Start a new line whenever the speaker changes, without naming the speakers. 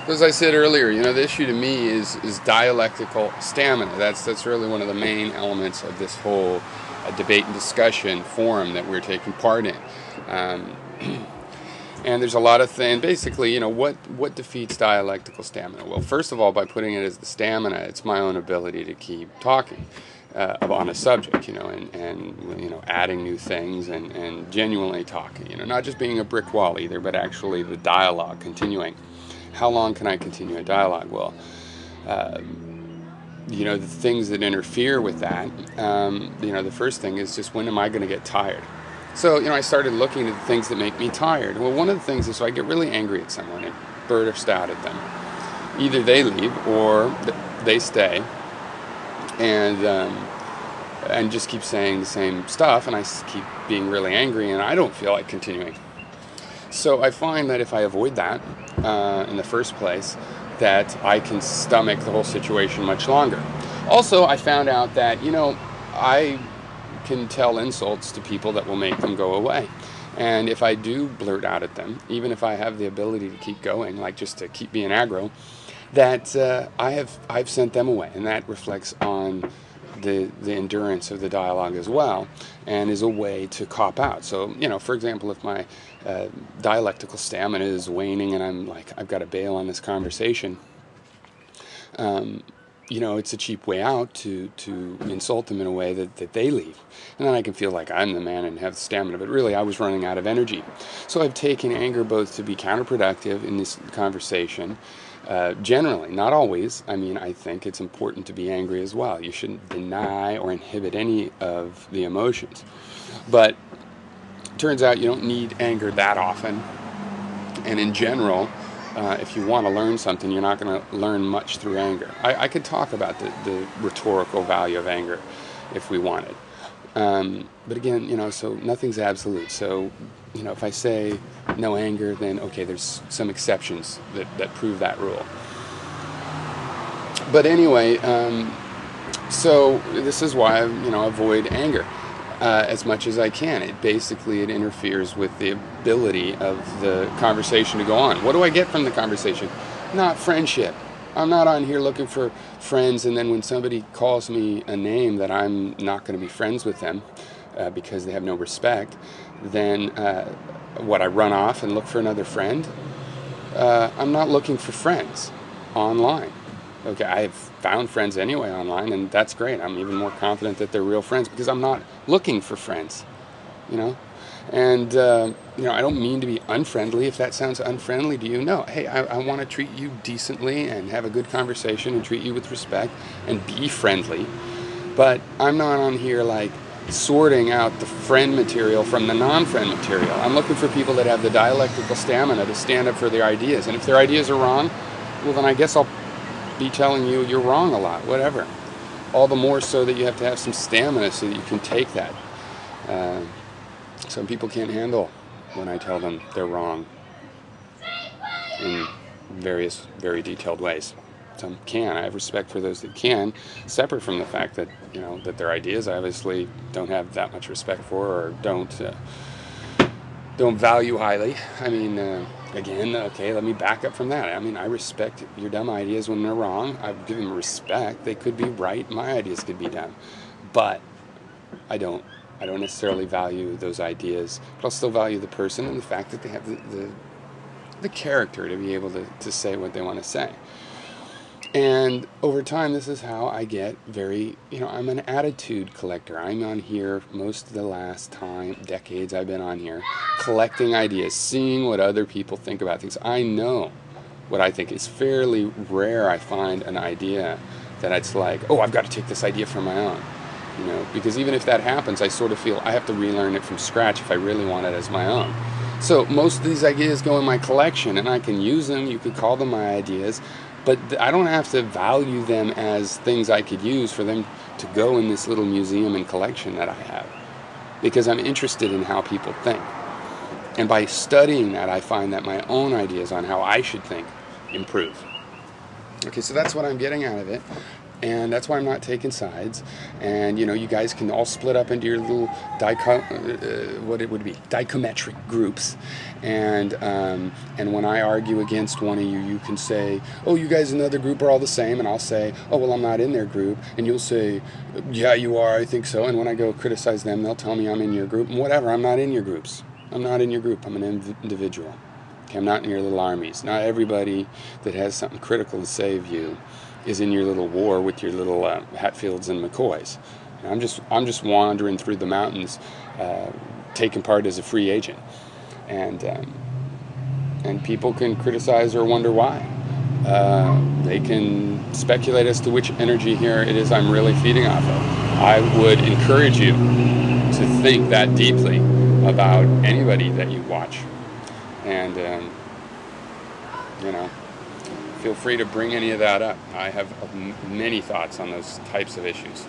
As I said earlier, the issue to me is dialectical stamina. That's really one of the main elements of this whole debate and discussion forum that we're taking part in. Um, and there's a lot of things. Basically, what defeats dialectical stamina? Well, first of all, by putting it as the stamina, it's my own ability to keep talking on a subject, and adding new things and genuinely talking. Not just being a brick wall either, but actually the dialogue continuing. How long can I continue a dialogue? Well, the things that interfere with that, the first thing is just, when am I going to get tired? So, I started looking at the things that make me tired. Well, one of the things is, so I get really angry at someone and burst out at them. Either they leave or they stay and just keep saying the same stuff, and I keep being really angry, and I don't feel like continuing. So I find that if I avoid that in the first place, that I can stomach the whole situation much longer. Also, I found out that, I can tell insults to people that will make them go away. And if I do blurt out at them, even if I have the ability to keep going, like just to keep being aggro, that I've sent them away, and that reflects on the endurance of the dialogue as well, and is a way to cop out. So, for example, if my dialectical stamina is waning and I'm like, I've got to bail on this conversation, it's a cheap way out to insult them in a way that they leave. And then I can feel like I'm the man and have the stamina, but really I was running out of energy. So I've taken anger both to be counterproductive in this conversation, generally, not always. I think it's important to be angry as well. You shouldn't deny or inhibit any of the emotions. But it turns out you don't need anger that often. And in general, if you want to learn something, you're not going to learn much through anger. I could talk about the rhetorical value of anger if we wanted. But again, so nothing's absolute. So, if I say no anger, then okay, there's some exceptions that prove that rule. But anyway, so this is why I avoid anger as much as I can. It interferes with the ability of the conversation to go on. What do I get from the conversation? Not friendship. I'm not on here looking for friends, and then when somebody calls me a name that I'm not going to be friends with them because they have no respect, then I run off and look for another friend? I'm not looking for friends online. Okay, I've found friends anyway online, and that's great. I'm even more confident that they're real friends because I'm not looking for friends, And, I don't mean to be unfriendly. If that sounds unfriendly to you, no. Hey, I want to treat you decently and have a good conversation and treat you with respect and be friendly. But I'm not on here like sorting out the friend material from the non-friend material. I'm looking for people that have the dialectical stamina to stand up for their ideas. And if their ideas are wrong, well, then I guess I'll be telling you you're wrong a lot, whatever. All the more so that you have to have some stamina so that you can take that. Some people can't handle when I tell them they're wrong in various, very detailed ways. Some can. I have respect for those that can, separate from the fact that, that their ideas I obviously don't have that much respect for, or don't value highly. Again, okay, let me back up from that. I respect your dumb ideas when they're wrong. I give them respect. They could be right. My ideas could be dumb. But I don't necessarily value those ideas, but I'll still value the person and the fact that they have the character to be able to say what they want to say. And over time, this is how I get I'm an attitude collector. I'm on here most of the last decades I've been on here, collecting ideas, seeing what other people think about things. I know what I think. It's fairly rare I find an idea that it's like, oh, I've got to take this idea for my own. Because even if that happens, I sort of feel I have to relearn it from scratch if I really want it as my own. So most of these ideas go in my collection, and I can use them. You could call them my ideas, but I don't have to value them as things I could use for them to go in this little museum and collection that I have, because I'm interested in how people think. And by studying that, I find that my own ideas on how I should think improve. Okay, so that's what I'm getting out of it. And that's why I'm not taking sides. And you guys can all split up into your little what it would be dichometric groups. And when I argue against one of you, you can say, "Oh, you guys in the other group are all the same," and I'll say, "Oh, well, I'm not in their group," and you'll say, "Yeah, you are. I think so." And when I go criticize them, they'll tell me I'm in your group. And whatever. I'm not in your groups. I'm not in your group. I'm an individual. Okay, I'm not in your little armies. Not everybody that has something critical to say of you is in your little war with your little Hatfields and McCoys. I'm just wandering through the mountains, taking part as a free agent, and people can criticize or wonder why. They can speculate as to which energy here it is I'm really feeding off of. I would encourage you to think that deeply about anybody that you watch, and feel free to bring any of that up. I have many thoughts on those types of issues.